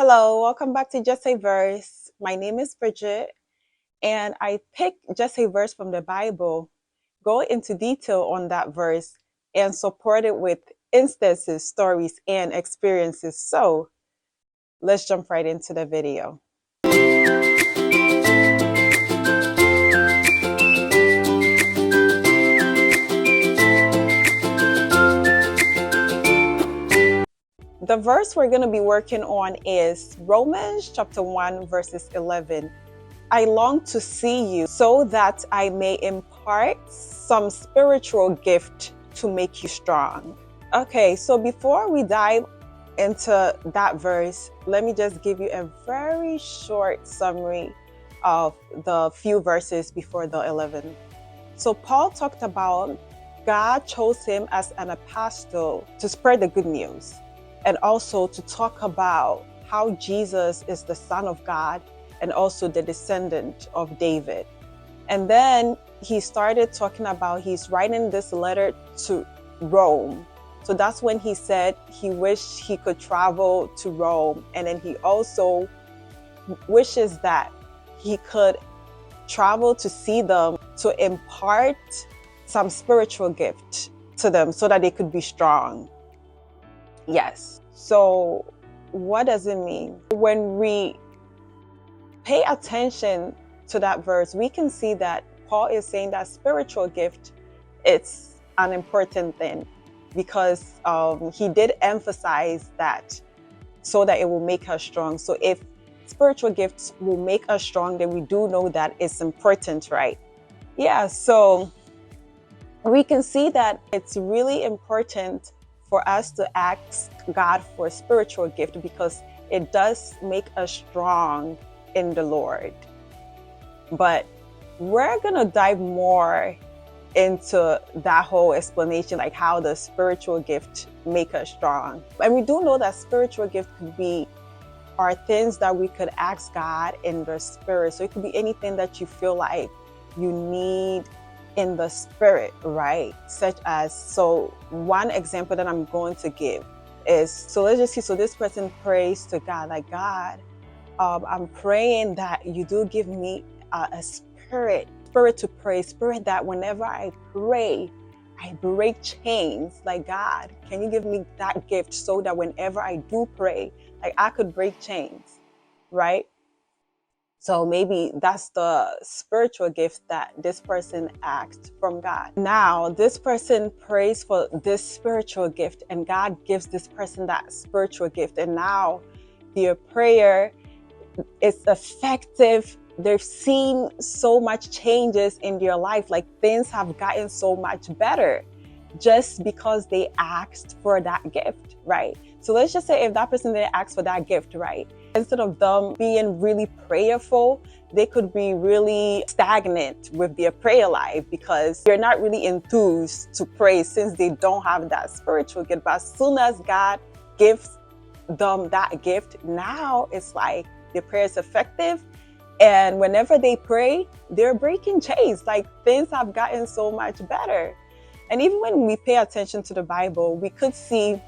Hello, welcome back to Just a Verse. My name is Bridget, and I picked just a verse from the Bible, go into detail on that verse, and support it with instances, stories, and experiences. So let's jump right into the video. The verse we're going to be working on is Romans chapter 1, verses 11. I long to see you so that I may impart some spiritual gift to make you strong. Okay, so before we dive into that verse, let me just give you a very short summary of the few verses before the 11. So Paul talked about God chose him as an apostle to spread the good news and also to talk about how Jesus is the Son of God and also the descendant of David. And then he started talking about he's writing this letter to Rome. So that's when he said he wished he could travel to Rome. And then he also wishes that he could travel to see them to impart some spiritual gift to them so that they could be strong. Yes. So what does it mean? When we pay attention to that verse, we can see that Paul is saying that spiritual gift, it's an important thing because he did emphasize that so that it will make us strong. So if spiritual gifts will make us strong, then we do know that it's important, right? Yeah, so we can see that it's really important for us to ask God for a spiritual gift because it does make us strong in the Lord. But we're gonna dive more into that whole explanation, like how the spiritual gift make us strong. And we do know that spiritual gift are things that we could ask God in the spirit. So it could be anything that you feel like you need in the spirit, right? Such as, so one example that I'm going to give is, so let's just see, so this person prays to God, like, God, I'm praying that you do give me a spirit to pray, spirit that whenever I pray, I break chains. Like, God, can you give me that gift so that whenever I do pray, like I could break chains, right? So maybe that's the spiritual gift that this person asked from God. Now, this person prays for this spiritual gift and God gives this person that spiritual gift. And now their prayer is effective. They've seen so much changes in their life. Like things have gotten so much better just because they asked for that gift, right? So let's just say if that person didn't ask for that gift, right? Instead of them being really prayerful, they could be really stagnant with their prayer life because they're not really enthused to pray since they don't have that spiritual gift. But as soon as God gives them that gift, now it's like their prayer is effective. And whenever they pray, they're breaking chains. Like things have gotten so much better. And even when we pay attention to the Bible, we could see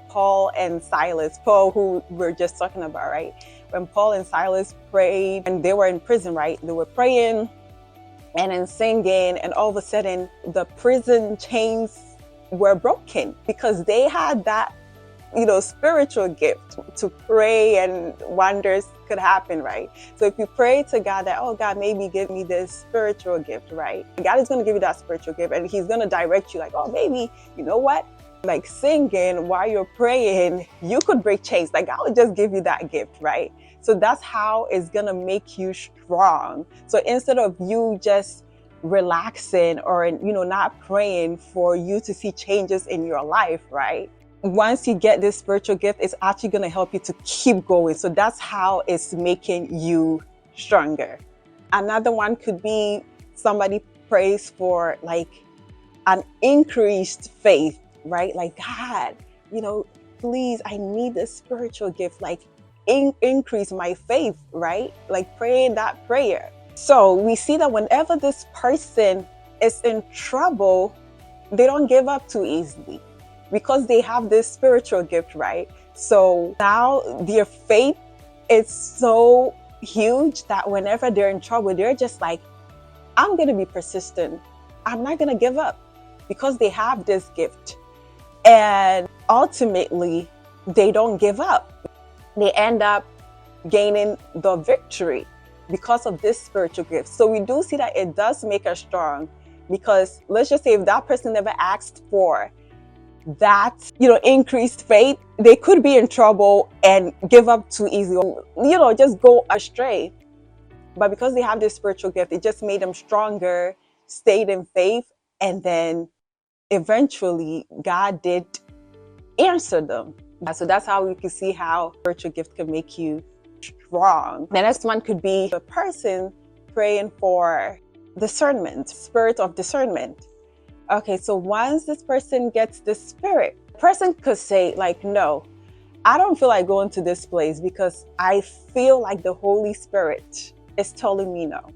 Paul and Silas, Paul who we're just talking about, right? When Paul and Silas prayed and they were in prison, right? They were praying and then singing, and all of a sudden the prison chains were broken because they had that, spiritual gift to pray and wonders could happen, right? So if you pray to God that, oh God, maybe give me this spiritual gift, right? God is going to give you that spiritual gift and he's going to direct you like, oh, maybe, you know what? Like singing while you're praying, you could break chains. Like God would just give you that gift, right? So that's how it's going to make you strong. So instead of you just relaxing or, not praying for you to see changes in your life, right? Once you get this spiritual gift, it's actually going to help you to keep going. So that's how it's making you stronger. Another one could be somebody prays for like an increased faith, right? Like, God, please, I need this spiritual gift, like increase my faith, right? Like praying that prayer. So we see that whenever this person is in trouble, they don't give up too easily, because they have this spiritual gift, right? So now their faith is so huge that whenever they're in trouble, they're just like, I'm going to be persistent. I'm not going to give up, because they have this gift. And ultimately, they don't give up. They end up gaining the victory because of this spiritual gift. So we do see that it does make us strong, because let's just say if that person never asked for that, increased faith, they could be in trouble and give up too easy, just go astray. But because they have this spiritual gift, it just made them stronger, stayed in faith, and then eventually God did answer them. So that's how we can see how spiritual gift can make you strong. The next one could be a person praying for discernment, spirit of discernment. Okay, so once this person gets the spirit, the person could say like, no, I don't feel like going to this place because I feel like the Holy Spirit is telling me no.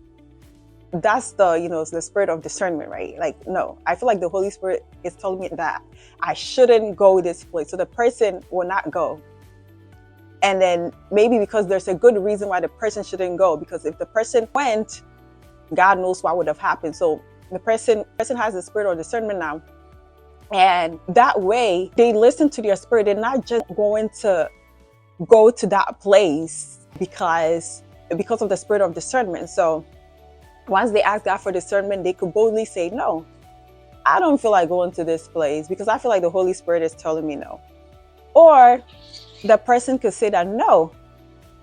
That's the spirit of discernment, right? Like, no, I feel like the Holy Spirit is telling me that I shouldn't go this place. So the person will not go. And then maybe because there's a good reason why the person shouldn't go, because if the person went, God knows what would have happened. So the person has the spirit of discernment now. And that way they listen to their spirit. They're not just going to go to that place because of the spirit of discernment. So once they ask God for discernment, they could boldly say, no, I don't feel like going to this place because I feel like the Holy Spirit is telling me no. Or the person could say that, no,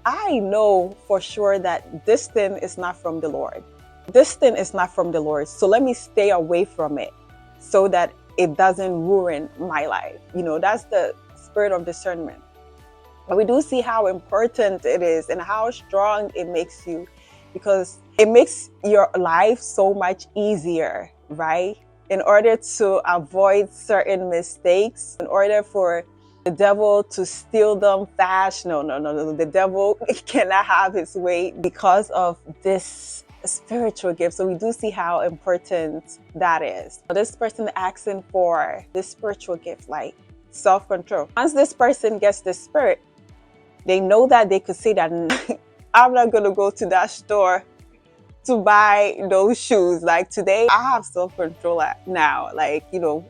I know for sure that this thing is not from the Lord. This thing is not from the Lord. So let me stay away from it so that it doesn't ruin my life. That's the spirit of discernment. But we do see how important it is and how strong it makes you, because it makes your life so much easier, right? In order to avoid certain mistakes, in order for the devil to steal them fast. No. The devil cannot have his way because of this spiritual gift. So we do see how important that is. This person asking for this spiritual gift, like self-control. Once this person gets the spirit, they know that they could say that I'm not going to go to that store to buy those shoes. Like today, I have self-control now. Like,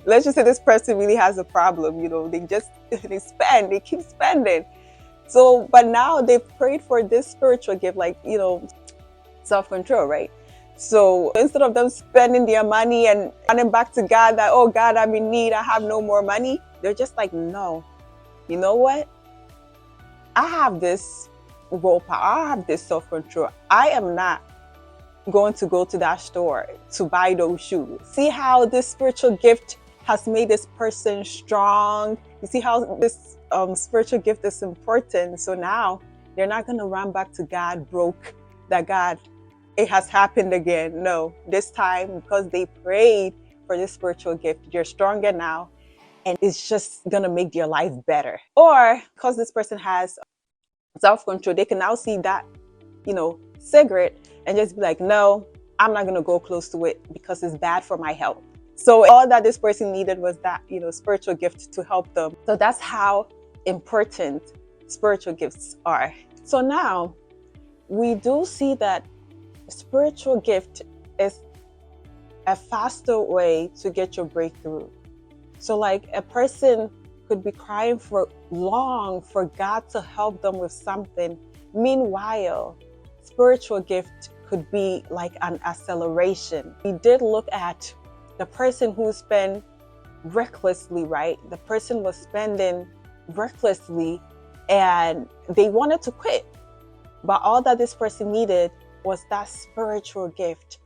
let's just say this person really has a problem. They keep spending. So, but now they've prayed for this spiritual gift, like, self-control, right? So instead of them spending their money and running back to God that, oh God, I'm in need, I have no more money, they're just like, no, you know what? I have this willpower, I have this self-control. I am not going to go to that store to buy those shoes. See how this spiritual gift has made this person strong? You see how this spiritual gift is important? So now they're not going to run back to God broke, that God, it has happened again. No, this time, because they prayed for this spiritual gift, you're stronger now, and it's just going to make your life better. Or because this person has self-control, they can now see that, cigarette and just be like, no, I'm not going to go close to it because it's bad for my health. So all that this person needed was that, spiritual gift to help them. So that's how important spiritual gifts are. So now we do see that spiritual gift is a faster way to get your breakthrough. So like a person could be crying for long for God to help them with something. Meanwhile, spiritual gift could be like an acceleration. We did look at the person who spent recklessly, right? The person was spending recklessly and they wanted to quit. But all that this person needed was that spiritual gift.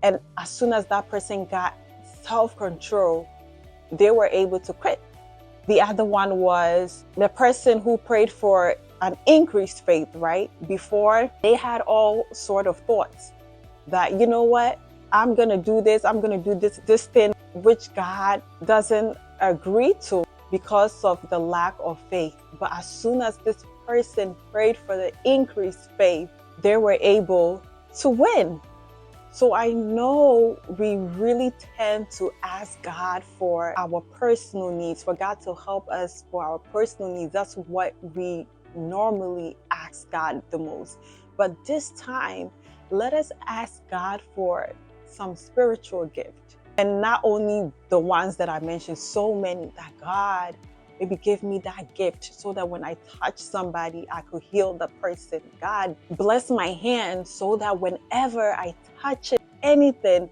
And as soon as that person got self-control, they were able to quit. The other one was the person who prayed for an increased faith, right? Before, they had all sort of thoughts that, you know what, I'm going to do this, I'm going to do this thing, which God doesn't agree to because of the lack of faith. But as soon as this person prayed for the increased faith, they were able to win. So I know we really tend to ask God for our personal needs, for God to help us for our personal needs. That's what we normally ask God the most. But this time, let us ask God for some spiritual gift. And not only the ones that I mentioned, so many, that God maybe give me that gift so that when I touch somebody, I could heal the person. God, bless my hand so that whenever I touch anything,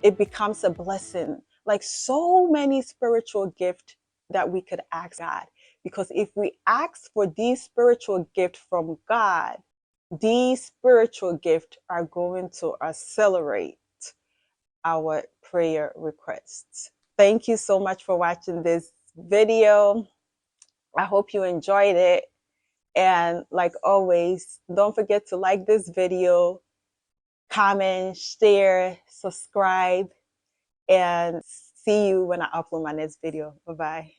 it becomes a blessing. Like so many spiritual gifts that we could ask God. Because if we ask for these spiritual gifts from God, these spiritual gifts are going to accelerate our prayer requests. Thank you so much for watching this video. I hope you enjoyed it. And like always, don't forget to like this video, comment, share, subscribe, and see you when I upload my next video. Bye-bye.